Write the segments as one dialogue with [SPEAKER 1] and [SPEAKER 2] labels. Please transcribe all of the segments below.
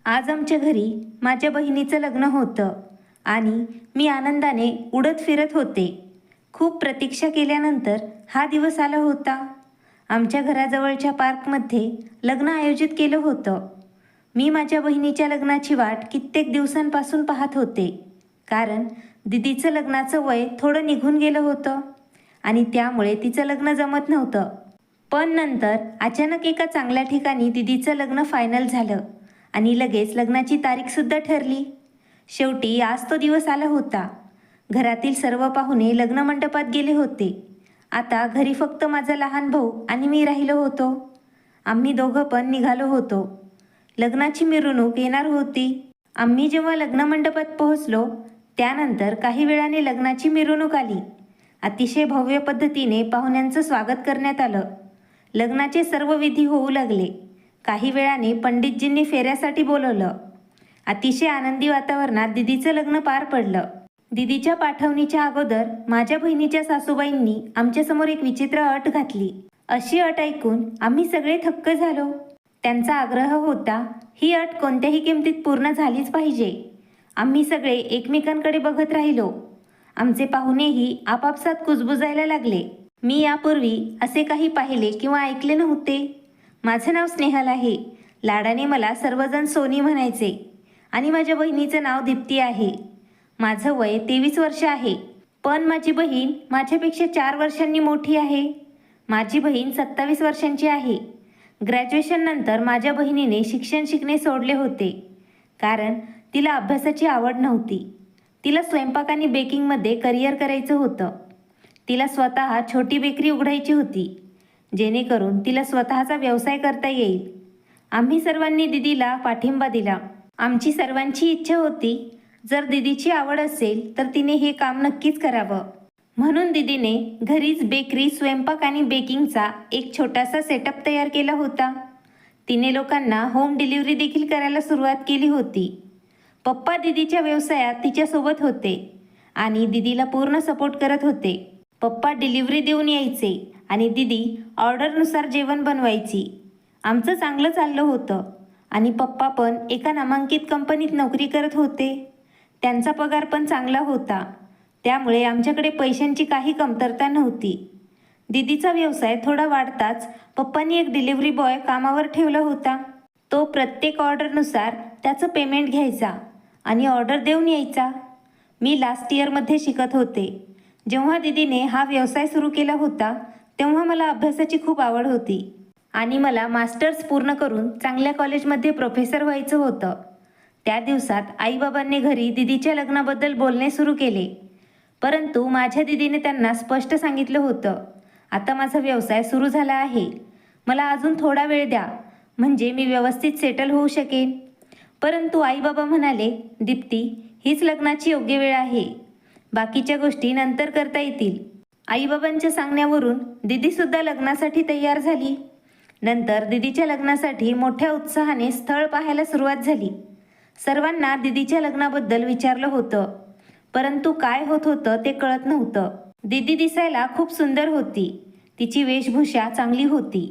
[SPEAKER 1] आज आमच्या घरी माझ्या बहिणीचं लग्न होतं आणि मी आनंदाने उडत फिरत होते. खूप प्रतीक्षा केल्यानंतर हा दिवस आला होता. आमच्या घराजवळच्या पार्कमध्ये लग्न आयोजित केलं होतं. मी माझ्या बहिणीच्या लग्नाची वाट कित्येक दिवसांपासून पाहत होते. कारण दिदीचं लग्नाचं वय थोडं निघून गेलं होतं आणि त्यामुळे तिचं लग्न जमत नव्हतं. पण नंतर अचानक एका चांगल्या ठिकाणी दिदीचं लग्न फायनल झालं आणि लगेच लग्नाची तारीखसुद्धा ठरली. शेवटी आज तो दिवस आला होता. घरातील सर्व पाहुणे लग्न मंडपात गेले होते. आता घरी फक्त माझा लहान भाऊ आणि मी राहिलो होतो. आम्ही दोघं पण निघालो होतो. लग्नाची मिरवणूक येणार होती. आम्ही जेव्हा लग्न मंडपात पोहोचलो त्यानंतर काही वेळाने लग्नाची मिरवणूक आली. अतिशय भव्य पद्धतीने पाहुण्यांचं स्वागत करण्यात आलं. लग्नाचे सर्व विधी होऊ लागले. काही वेळाने पंडितजींनी फेऱ्यासाठी बोलवलं. अतिशय आनंदी वातावरणात दिदीचं लग्न पार पडलं. दिदीच्या पाठवणीच्या अगोदर माझ्या बहिणीच्या सासूबाईंनी आमच्यासमोर एक विचित्र अट घातली. अशी अट ऐकून आम्ही सगळे थक्क झालो. त्यांचा आग्रह होता ही अट कोणत्याही किमतीत पूर्ण झालीच पाहिजे. आम्ही सगळे एकमेकांकडे बघत राहिलो. आमचे पाहुणेही आपापसात कुजबुजायला लागले. मी यापूर्वी असे काही पाहिले किंवा ऐकले नव्हते. माझं नाव स्नेहल आहे. लाडाने मला सर्वजण सोनी म्हणायचे आणि माझ्या बहिणीचं नाव दीप्ती आहे. माझं वय 23 वर्ष आहे. पण माझी बहीण माझ्यापेक्षा 4 वर्षांनी मोठी आहे. माझी बहीण 27 वर्षांची आहे. ग्रॅज्युएशननंतर माझ्या बहिणीने शिक्षण शिकणे सोडले होते कारण तिला अभ्यासाची आवड नव्हती. तिला स्वयंपाक आणि बेकिंगमध्ये करिअर करायचं होतं. तिला स्वतः छोटी बेकरी उघडायची होती जेणेकरून तिला स्वतःचा व्यवसाय करता येईल. आम्ही सर्वांनी दिदीला पाठिंबा दिला. आमची सर्वांची इच्छा होती जर दिदीची आवड असेल तर तिने हे काम नक्कीच करावं. म्हणून दिदीने घरीच बेकरी, स्वयंपाक आणि बेकिंगचा एक छोटासा सेटअप तयार केला होता. तिने लोकांना होम डिलिव्हरी देखील करायला सुरुवात केली होती. पप्पा दिदीच्या व्यवसायात तिच्यासोबत होते आणि दिदीला पूर्ण सपोर्ट करत होते. पप्पा डिलिव्हरी देऊन यायचे आणि दिदी ऑर्डरनुसार जेवण बनवायची. आमचं चांगलं चाललं होतं आणि पप्पा पण एका नामांकित कंपनीत नोकरी करत होते. त्यांचा पगार पण चांगला होता. त्यामुळे आमच्याकडे पैशांची काही कमतरता नव्हती. दिदीचा व्यवसाय थोडा वाढताच पप्पांनी एक डिलिव्हरी बॉय कामावर ठेवला होता. तो प्रत्येक ऑर्डरनुसार त्याचं पेमेंट घ्यायचा आणि ऑर्डर देऊन यायचा. मी लास्ट इयरमध्ये शिकत होते. जेव्हा दिदीने हा व्यवसाय सुरू केला होता तेव्हा मला अभ्यासाची खूप आवड होती आणि मला मास्टर्स पूर्ण करून चांगल्या कॉलेजमध्ये प्रोफेसर व्हायचं होतं. त्या दिवसात आईबाबांनी घरी दिदीच्या लग्नाबद्दल बोलणे सुरू केले. परंतु माझ्या दिदीने त्यांना स्पष्ट सांगितलं होतं आता माझा व्यवसाय सुरू झाला आहे. मला अजून थोडा वेळ द्या म्हणजे मी व्यवस्थित सेटल होऊ शकेन. परंतु आईबाबा म्हणाले दीप्ती हीच लग्नाची योग्य वेळ आहे. बाकीच्या गोष्टी नंतर करता येतील. आईबाबांच्या सांगण्यावरून दिदीसुद्धा लग्नासाठी तयार झाली. नंतर दिदीच्या लग्नासाठी मोठ्या उत्साहाने स्थळ पाहायला सुरुवात झाली. सर्वांना दिदीच्या लग्नाबद्दल विचारलं होतं परंतु काय होत होतं ते कळत नव्हतं. दिदी दिसायला खूप सुंदर होती. तिची वेशभूषा चांगली होती.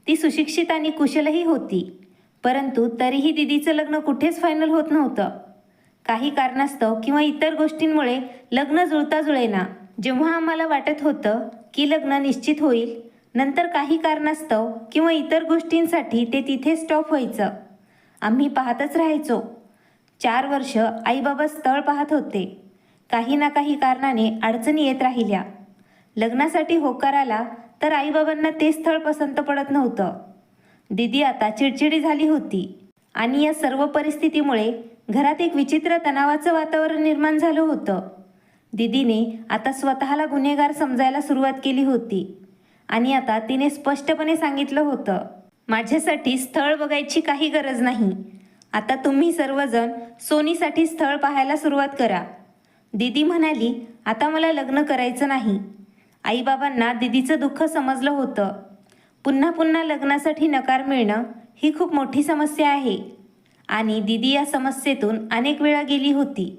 [SPEAKER 1] ती सुशिक्षित आणि कुशलही होती. परंतु तरीही दिदीचं लग्न कुठेच फायनल होत नव्हतं. काही कारणास्तव किंवा इतर गोष्टींमुळे लग्न जुळता जुळेना. जेव्हा आम्हाला वाटत होतं की लग्न निश्चित होईल नंतर काही कारणास्तव किंवा इतर गोष्टींसाठी ते तिथे स्टॉप व्हायचं. आम्ही पाहतच राहायचो. 4 वर्ष आईबाबा स्थळ पाहत होते. काही ना काही कारणाने अडचणी येत राहिल्या. लग्नासाठी होकार आला तर आईबाबांना ते स्थळ पसंत पडत नव्हतं. दिदी आता चिडचिडी झाली होती आणि या सर्व परिस्थितीमुळे घरात एक विचित्र तणावाचं वातावरण निर्माण झालं होतं. दिदीने आता स्वतःला गुन्हेगार समजायला सुरुवात केली होती आणि आता तिने स्पष्टपणे सांगितलं होतं माझ्यासाठी स्थळ बघायची काही गरज नाही. आता तुम्ही सर्वजण सोनीसाठी स्थळ पाहायला सुरुवात करा. दिदी म्हणाली आता मला लग्न करायचं नाही. आईबाबांना दिदीचं दुःख समजलं होतं. पुन्हा पुन्हा लग्नासाठी नकार मिळणं ही खूप मोठी समस्या आहे आणि दिदी या समस्येतून अनेक वेळा गेली होती.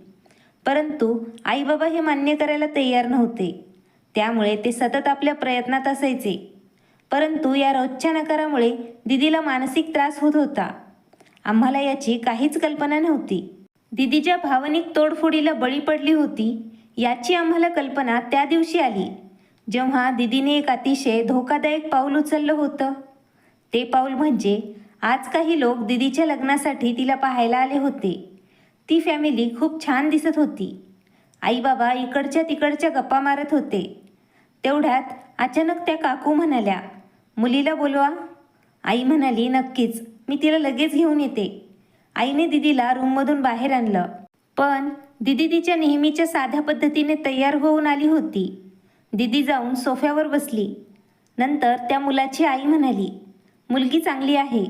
[SPEAKER 1] परंतु आईबाबा हे मान्य करायला तयार नव्हते. त्यामुळे ते सतत आपल्या प्रयत्नात असायचे. परंतु या रोजच्या नकारामुळे दिदीला मानसिक त्रास होत होता. आम्हाला याची काहीच कल्पना नव्हती. दिदी ज्या भावनिक तोडफोडीला बळी पडली होती याची आम्हाला कल्पना त्या दिवशी आली, जेव्हा दिदीने एक अतिशय धोकादायक पाऊल उचललं होतं. ते पाऊल म्हणजे आज काही लोक दिदीच्या लग्नासाठी तिला पाहायला आले होते. ती फॅमिली खूप छान दिसत होती. आई बाबा इकडच्या तिकडच्या गप्पा मारत होते. तेवढ्यात अचानक त्या काकू म्हणाल्या, मुलीला बोलवा. आई म्हणाली, नक्कीच, मी तिला लगेच घेऊन येते. आईने दिदीला रूममधून बाहेर आणलं. पण दिदी तिच्या नेहमीच्या साध्या पद्धतीने तयार होऊन आली होती. दिदी जाऊन सोफ्यावर बसली. नंतर त्या मुलाची आई म्हणाली, मुलगी चांगली आहे,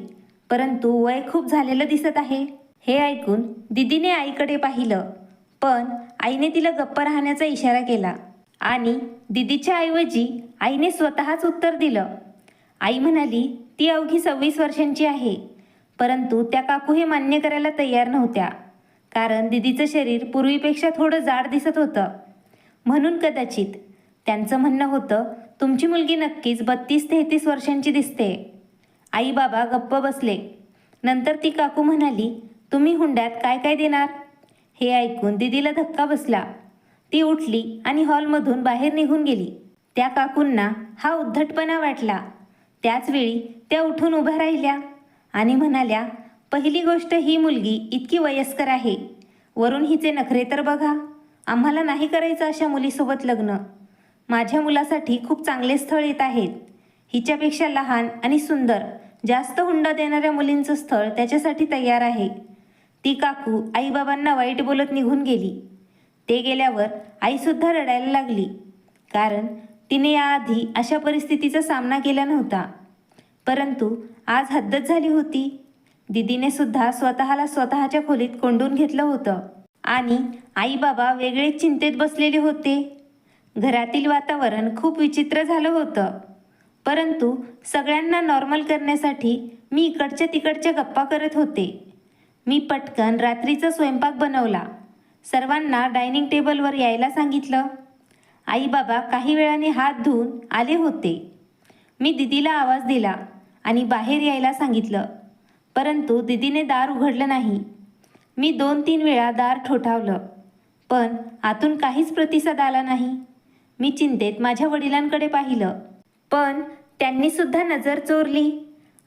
[SPEAKER 1] परंतु वय खूप झालेलं दिसत आहे. हे ऐकून दिदीने आईकडे पाहिलं, पण आईने तिला गप्प राहण्याचा इशारा केला आणि दिदीच्या ऐवजी आईने स्वतःच उत्तर दिलं. आई म्हणाली, ती अवघी 26 वर्षांची आहे. परंतु त्या काकू हे मान्य करायला तयार नव्हत्या, कारण दिदीचं शरीर पूर्वीपेक्षा थोडं जाड दिसत होतं. म्हणून कदाचित त्यांचं म्हणणं होतं, तुमची मुलगी नक्कीच 32-33 वर्षांची दिसते. आई बाबा गप्प बसले. नंतर ती काकू म्हणाली, तुम्ही हुंड्यात काय काय देणार? हे ऐकून दिदीला धक्का बसला. ती उठली आणि हॉलमधून बाहेर निघून गेली. त्या काकूंना हा उद्धटपणा वाटला. त्याचवेळी त्या उठून उभ्या राहिल्या आणि म्हणाल्या, पहिली गोष्ट, ही मुलगी इतकी वयस्कर आहे, वरून हिचे नखरे तर बघा. आम्हाला नाही करायचं अशा मुलीसोबत लग्न. माझ्या मुलासाठी खूप चांगले स्थळ येत आहेत. हिच्यापेक्षा लहान आणि सुंदर, जास्त हुंडा देणाऱ्या मुलींचं स्थळ त्याच्यासाठी तयार आहे. ती काकू आईबाबांना वाईट बोलत निघून गेली. ते गेल्यावर आईसुद्धा रडायला लागली, कारण तिने याआधी अशा परिस्थितीचा सामना केला नव्हता. परंतु आज हद्दच झाली होती. दिदीने सुद्धा स्वतःला स्वतःच्या खोलीत कोंडून घेतलं होतं आणि आई बाबा वेगळेच चिंतेत बसलेले होते. घरातील वातावरण खूप विचित्र झालं होतं. परंतु सगळ्यांना नॉर्मल करण्यासाठी मी इकडच्या तिकडच्या गप्पा करत होते. मी पटकन रात्रीचा स्वयंपाक बनवला. सर्वांना डायनिंग टेबलवर यायला सांगितलं. आई बाबा काही वेळाने हात धुवून आले होते. मी दिदीला आवाज दिला आणि बाहेर यायला सांगितलं, परंतु दिदीने दार उघडलं नाही. मी 2-3 वेळा दार ठोठावलं, पण आतून काहीच प्रतिसाद आला नाही. मी चिंतेत माझ्या वडिलांकडे पाहिलं, पण त्यांनी सुद्धा नजर चोरली.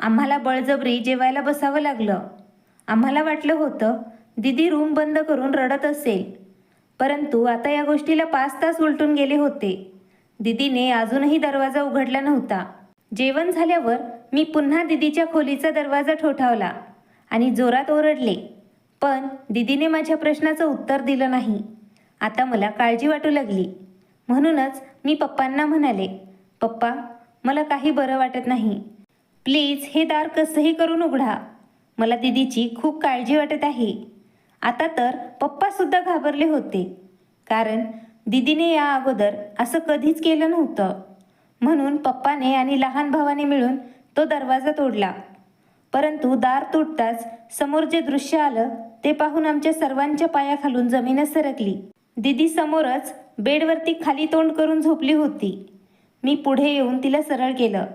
[SPEAKER 1] आम्हाला बळजबरी जेवायला बसावं लागलं. आम्हाला वाटलं होतं दिदी रूम बंद करून रडत असेल, परंतु आता या गोष्टीला 5 तास उलटून गेले होते. दिदीने अजूनही दरवाजा उघडला नव्हता. जेवण झाल्यावर मी पुन्हा दिदीच्या खोलीचा दरवाजा ठोठावला आणि जोरात ओरडले, पण दिदीने माझ्या प्रश्नाचं उत्तर दिलं नाही. आता मला काळजी वाटू लागली. म्हणूनच मी पप्पांना म्हणाले, पप्पा, मला काही बरं वाटत नाही. प्लीज हे दार कसंही करून उघडा. मला दिदीची खूप काळजी वाटत आहे. आता तर पप्पासुद्धा घाबरले होते, कारण दिदीने या अगोदर असं कधीच केलं नव्हतं. म्हणून पप्पाने आणि लहान भावाने मिळून तो दरवाजा तोडला. परंतु दार तुटताच समोर जे दृश्य आलं ते पाहून आमच्या सर्वांच्या पायाखालून जमीनच सरकली. दिदी समोरच बेडवरती खाली तोंड करून झोपली होती. मी पुढे येऊन तिला सरळ केलं.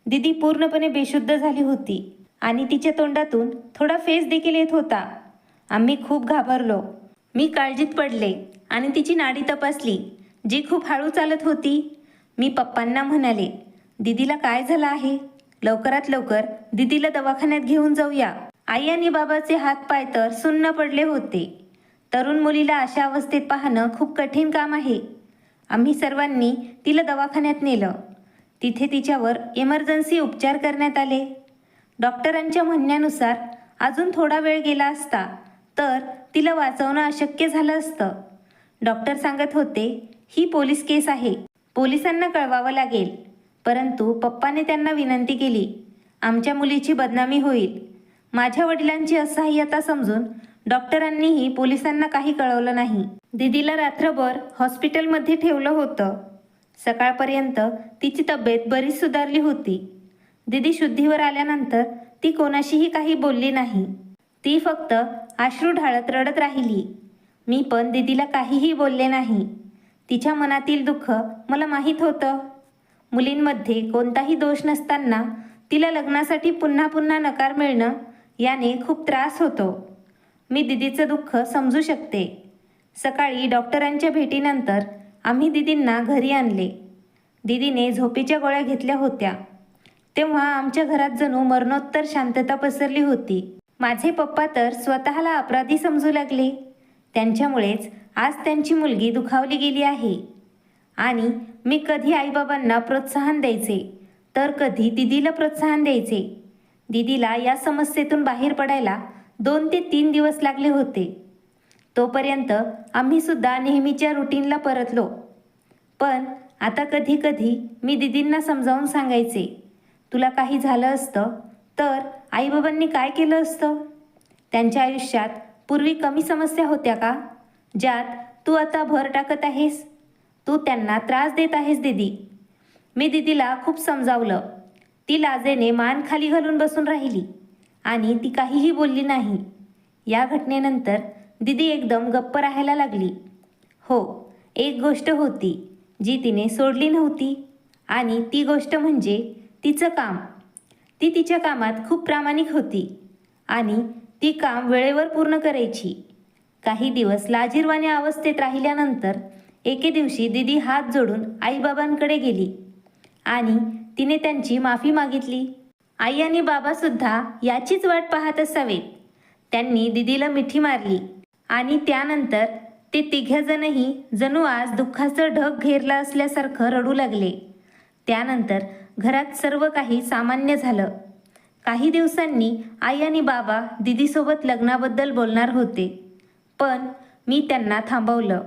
[SPEAKER 1] दिदी पूर्णपणे बेशुद्ध झाली होती आणि तिच्या तोंडातून थोडा फेस देखील येत होता. आम्ही खूप घाबरलो. मी काळजीत पडले आणि तिची नाडी तपासली, जी खूप हळू चालत होती. मी पप्पांना म्हणाले, दिदीला काय झालं आहे? लवकरात लवकर दिदीला दवाखान्यात घेऊन जाऊया. आई आणि बाबाचे हातपाय तर सुन्न पडले होते. तरुण मुलीला अशा अवस्थेत पाहणं खूप कठीण काम आहे. आम्ही सर्वांनी तिला दवाखान्यात नेलं. तिथे तिच्यावर इमर्जन्सी उपचार करण्यात आले. डॉक्टरांच्या म्हणण्यानुसार अजून थोडा वेळ गेला असता तर तिला वाचवणं अशक्य झालं असतं. डॉक्टर सांगत होते, ही पोलीस केस आहे, पोलिसांना कळवावं लागेल. परंतु पप्पाने त्यांना विनंती केली, आमच्या मुलीची बदनामी होईल. माझ्या वडिलांची असहाय्यता समजून डॉक्टरांनीही पोलिसांना काही कळवलं नाही. दिदीला रात्रभर हॉस्पिटलमध्ये ठेवलं होतं. सकाळपर्यंत तिची तब्येत बरीच सुधारली होती. दिदी शुद्धीवर आल्यानंतर ती कोणाशीही काही बोलली नाही. ती फक्त अश्रू ढाळत रडत राहिली. मी पण दिदीला काहीही बोलले नाही. तिच्या मनातील दुःख मला माहीत होतं. मुलींमध्ये कोणताही दोष नसताना तिला लग्नासाठी पुन्हा पुन्हा नकार मिळणं याने खूप त्रास होतो. मी दीदीचं दुःख समजू शकते. सकाळी डॉक्टरांच्या भेटीनंतर आम्ही दीदींना घरी आणले. दीदीने झोपेच्या गोळ्या घेतल्या होत्या. तेव्हा आमच्या घरात जणू मरणोत्तर शांतता पसरली होती. माझे पप्पा तर स्वतःला अपराधी समजू लागले. त्यांच्यामुळेच आज त्यांची मुलगी दुखावली गेली आहे. आणि मी कधी आईबाबांना प्रोत्साहन द्यायचे, तर कधी दीदीला प्रोत्साहन द्यायचे. दीदीला या समस्येतून बाहेर पडायला 2 ते 3 दिवस लागले होते. तोपर्यंत आम्ही सुद्धा नेहमीच्या रुटीनला परतलो. पण आता कधी कधी मी दीदींना समजावून सांगायचे, तुला काही झालं असतं तर आईबाबांनी काय केलं असतं? त्यांच्या आयुष्यात पूर्वी कमी समस्या होत्या का, ज्यात तू आता भर टाकत आहेस? तू त्यांना त्रास देत आहेस दीदी. मी दीदीला खूप समजावलं. ती लाजेने मान खाली घालून बसून राहिली आणि ती काहीही बोलली नाही. या घटनेनंतर दीदी एकदम गप्प राहायला लागली. हो, एक गोष्ट होती जी तिने सोडली नव्हती, आणि ती गोष्ट म्हणजे तिचं काम. ती तिच्या कामात खूप प्रामाणिक होती आणि ती काम वेळेवर पूर्ण करायची. काही दिवस लाजिरवाण्या अवस्थेत राहिल्यानंतर एके दिवशी दीदी हात जोडून आईबाबांकडे गेली आणि तिने त्यांची माफी मागितली. आई आणि बाबासुद्धा याचीच वाट पाहत असावेत. त्यांनी दीदीला मिठी मारली आणि त्यानंतर ते तिघजणही जणू आज दुःखाचं ढग घेरला असल्यासारखं रडू लागले. त्यानंतर घरात सर्व काही सामान्य झालं. काही दिवसांनी आई आणि बाबा दीदीसोबत लग्नाबद्दल बोलणार होते, पण मी त्यांना थांबवलं.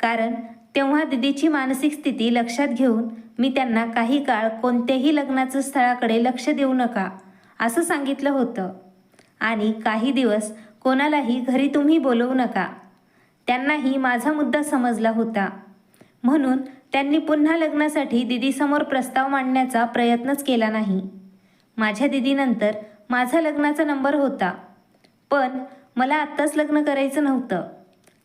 [SPEAKER 1] कारण तेव्हा दीदीची मानसिक स्थिती लक्षात घेऊन मी त्यांना काही काळ कोणत्याही लग्नाचं स्थळाकडे लक्ष देऊ नका असं सांगितलं होतं. आणि काही दिवस कोणालाही घरी तुम्ही बोलवू नका. त्यांनाही माझा मुद्दा समजला होता. म्हणून त्यांनी पुन्हा लग्नासाठी दीदीसमोर प्रस्ताव मांडण्याचा प्रयत्नच केला नाही. माझ्या दीदीनंतर माझा लग्नाचा नंबर होता, पण मला आत्ताच लग्न करायचं नव्हतं.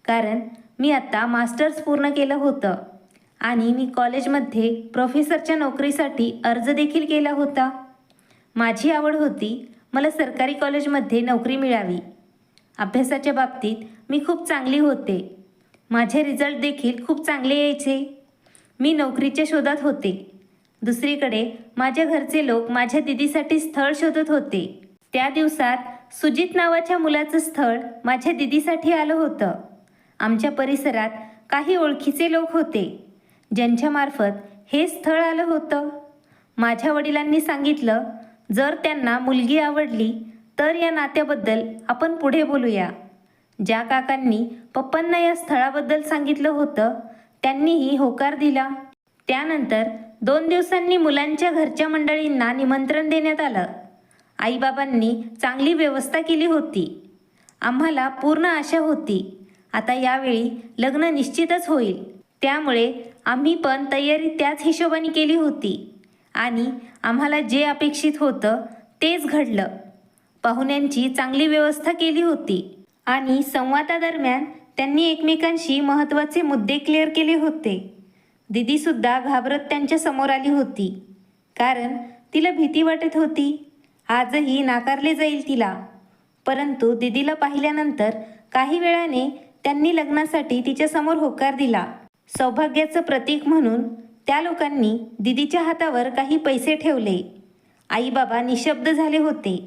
[SPEAKER 1] कारण मी आत्ता मास्टर्स पूर्ण केलं होतं आणि मी कॉलेजमध्ये प्रोफेसरच्या नोकरीसाठी अर्ज देखील केला होता. माझी आवड होती मला सरकारी कॉलेजमध्ये नोकरी मिळावी. अभ्यासाच्या बाबतीत मी खूप चांगली होते. माझे रिझल्ट देखील खूप चांगले यायचे. मी नोकरीच्या शोधात होते. दुसरीकडे माझ्या घरचे लोक माझ्या दीदीसाठी स्थळ शोधत होते. त्या दिवसात सुजित नावाच्या मुलाचं स्थळ माझ्या दीदीसाठी आलं होतं. आमच्या परिसरात काही ओळखीचे लोक होते ज्यांच्यामार्फत हे स्थळ आलं होतं. माझ्या वडिलांनी सांगितलं, जर त्यांना मुलगी आवडली तर या नात्याबद्दल आपण पुढे बोलूया. ज्या काकांनी पप्पांना या स्थळाबद्दल सांगितलं होतं त्यांनीही होकार दिला. त्यानंतर 2 दिवसांनी मुलांच्या घरच्या मंडळींना निमंत्रण देण्यात आलं. आईबाबांनी चांगली व्यवस्था केली होती. आम्हाला पूर्ण आशा होती आता यावेळी लग्न निश्चितच होईल. त्यामुळे आम्ही पण तयारी त्याच हिशोबाने केली होती आणि आम्हाला जे अपेक्षित होतं तेच घडलं. पाहुण्यांची चांगली व्यवस्था केली होती आणि संवादादरम्यान त्यांनी एकमेकांशी महत्त्वाचे मुद्दे क्लिअर केले होते. दीदीसुद्धा घाबरत त्यांच्या समोर आली होती, कारण तिला भीती वाटत होती आजही नाकारले जाईल तिला. परंतु दीदीला पाहिल्यानंतर काही वेळाने त्यांनी लग्नासाठी तिच्यासमोर होकार दिला. सौभाग्याचं प्रतीक म्हणून त्या लोकांनी दीदीच्या हातावर काही पैसे ठेवले. आई बाबा निशब्द झाले होते,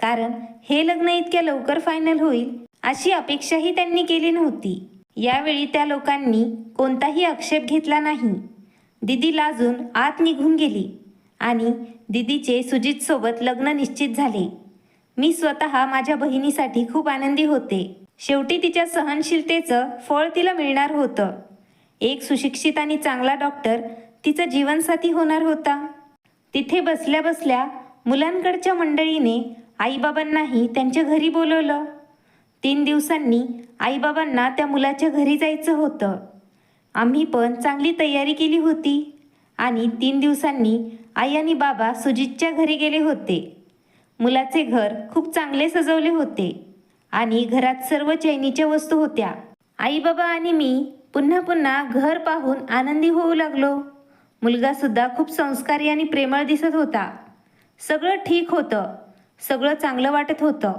[SPEAKER 1] कारण हे लग्न इतक्या लवकर फायनल होईल अशी अपेक्षाही त्यांनी केली नव्हती. यावेळी त्या लोकांनी कोणताही आक्षेप घेतला नाही. दीदी लाजून आत निघून गेली आणि दीदीचे सुजितसोबत लग्न निश्चित झाले. मी स्वतः माझ्या बहिणीसाठी खूप आनंदी होते. शेवटी तिच्या सहनशीलतेचं फळ तिला मिळणार होतं. एक सुशिक्षित आणि चांगला डॉक्टर तिचा जीवनसाथी होणार होता. तिथे बसल्या बसल्या मुलांकडच्या मंडळीने आईबाबांनाही त्यांच्या घरी बोलवलं. 3 दिवसांनी आईबाबांना त्या मुलाच्या घरी जायचं होतं. आम्ही पण चांगली तयारी केली होती आणि 3 दिवसांनी आई आणि बाबा सुजितच्या घरी गेले होते. मुलाचे घर खूप चांगले सजवले होते आणि घरात सर्व चैनीच्या वस्तू होत्या. आई बाबा आणि मी पुन्हा पुन्हा घर पाहून आनंदी होऊ लागलो. मुलगासुद्धा खूप संस्कारी आणि प्रेमळ दिसत होता. सगळं ठीक होतं. सगळं चांगलं वाटत होतं.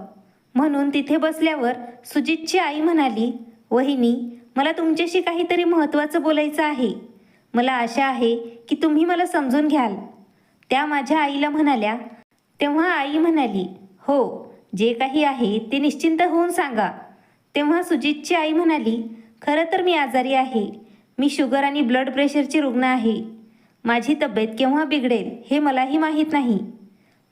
[SPEAKER 1] म्हणून तिथे बसल्यावर सुजितची आई म्हणाली, वहिनी, मला तुमच्याशी काहीतरी महत्त्वाचं बोलायचं आहे. मला आशा आहे की तुम्ही मला समजून घ्याल. त्या माझ्या आईला म्हणाल्या. तेव्हा आई म्हणाली, हो, जे काही आहे ते निश्चिंत होऊन सांगा. तेव्हा सुजितची आई म्हणाली, खरं तर मी आजारी आहे. मी शुगर आणि ब्लड प्रेशरची रुग्ण आहे. माझी तब्येत केव्हा बिघडेल हे मलाही माहीत नाही.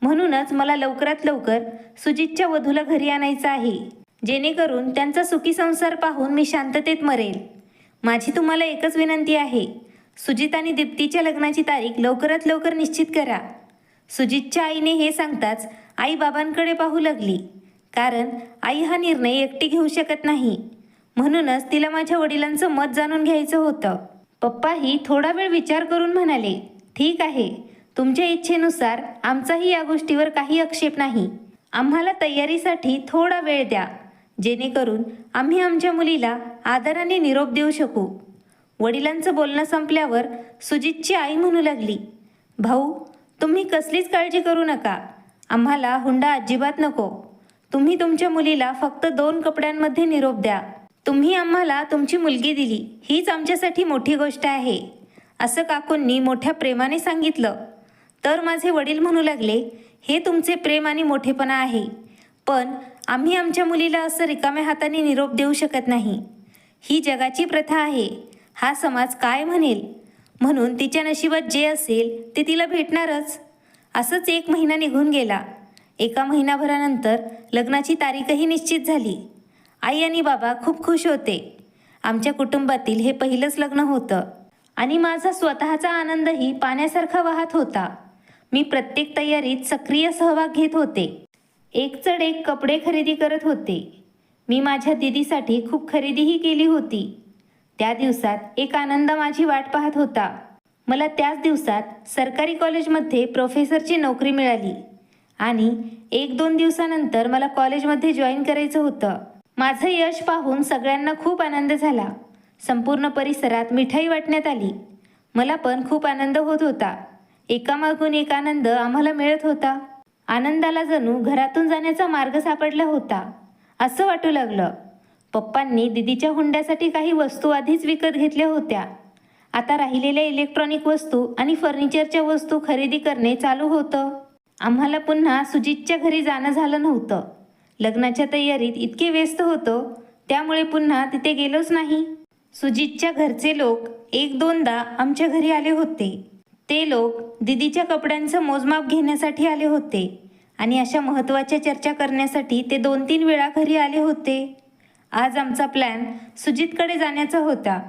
[SPEAKER 1] म्हणूनच मला लवकरात लवकर सुजितच्या वधूला घरी आणायचं आहे, जेणेकरून त्यांचा सुखी संसार पाहून मी शांततेत मरेल. माझी तुम्हाला एकच विनंती आहे, सुजित आणि दीप्तीच्या लग्नाची तारीख लवकरात लवकर निश्चित करा. सुजितच्या आईने हे सांगताच आई बाबांकडे पाहू लागली, कारण आई हा निर्णय एकटी घेऊ शकत नाही. म्हणूनच तिला माझ्या वडिलांचं मत जाणून घ्यायचं होतं. पप्पाही थोडा वेळ विचार करून म्हणाले, ठीक आहे, तुमच्या इच्छेनुसार आमचाही या गोष्टीवर काही आक्षेप नाही. आम्हाला तयारीसाठी थोडा वेळ द्या, जेणेकरून आम्ही आमच्या मुलीला आदराने निरोप देऊ शकू. वडिलांचं बोलणं संपल्यावर सुजितची आई म्हणू लागली, भाऊ, तुम्ही कसलीच काळजी करू नका. आम्हाला हुंडा अजिबात नको. तुम्ही तुमच्या मुलीला फक्त 2 कपड्यांमध्ये निरोप द्या. तुम्ही आम्हाला तुमची मुलगी दिली, हीच आमच्यासाठी मोठी गोष्ट आहे, असं काकूंनी मोठ्या प्रेमाने सांगितलं. तर माझे वडील म्हणू लागले, हे तुमचे प्रेम आणि मोठेपणा आहे, पण आम्ही आमच्या मुलीला असं रिकाम्या हाताने निरोप देऊ शकत नाही. ही जगाची प्रथा आहे. हा समाज काय म्हणेल, म्हणून तिच्या नशिबात जे असेल ते तिला भेटणारच. असंच 1 महिना निघून गेला. 1 महिनाभरानंतर लग्नाची तारीखही निश्चित झाली. आई आणि बाबा खूप खुश होते. आमच्या कुटुंबातील हे पहिलंच लग्न होतं आणि माझा स्वतःचा आनंदही पाण्यासारखा वाहत होता. मी प्रत्येक तयारीत सक्रिय सहभाग घेत होते. एक चढ एक कपडे खरेदी करत होते. मी माझ्या दीदीसाठी खूप खरेदीही केली होती. त्या दिवसात एक आनंद माझी वाट पाहत होता. मला त्याच दिवसात सरकारी कॉलेजमध्ये प्रोफेसरची नोकरी मिळाली आणि 1-2 दिवसानंतर मला कॉलेजमध्ये जॉईन करायचं होतं. माझं यश पाहून सगळ्यांना खूप आनंद झाला. संपूर्ण परिसरात मिठाई वाटण्यात आली. मला पण खूप आनंद होत होता. एकामागून एक आनंद आम्हाला मिळत होता. आनंदाला जणू घरातून जाण्याचा मार्ग सापडला होता असं वाटू लागलं. पप्पांनी दीदीच्या हुंड्यासाठी काही वस्तू आधीच विकत घेतल्या होत्या. आता राहिलेल्या इलेक्ट्रॉनिक वस्तू आणि फर्निचरच्या वस्तू खरेदी करणे चालू होतं. आम्हाला पुन्हा सुजितच्या घरी जाणं झालं नव्हतं. लग्नाच्या तयारीत इतके व्यस्त होतो, त्यामुळे पुन्हा तिथे गेलोच नाही. सुजितच्या घरचे लोक 1-2दा आमच्या घरी आले होते. ते लोक दीदीच्या कपड्यांचं मोजमाप घेण्यासाठी आले होते आणि अशा महत्त्वाच्या चर्चा करण्यासाठी ते 2-3 वेळा घरी आले होते. आज आमचा प्लॅन सुजितकडे जाण्याचा होता.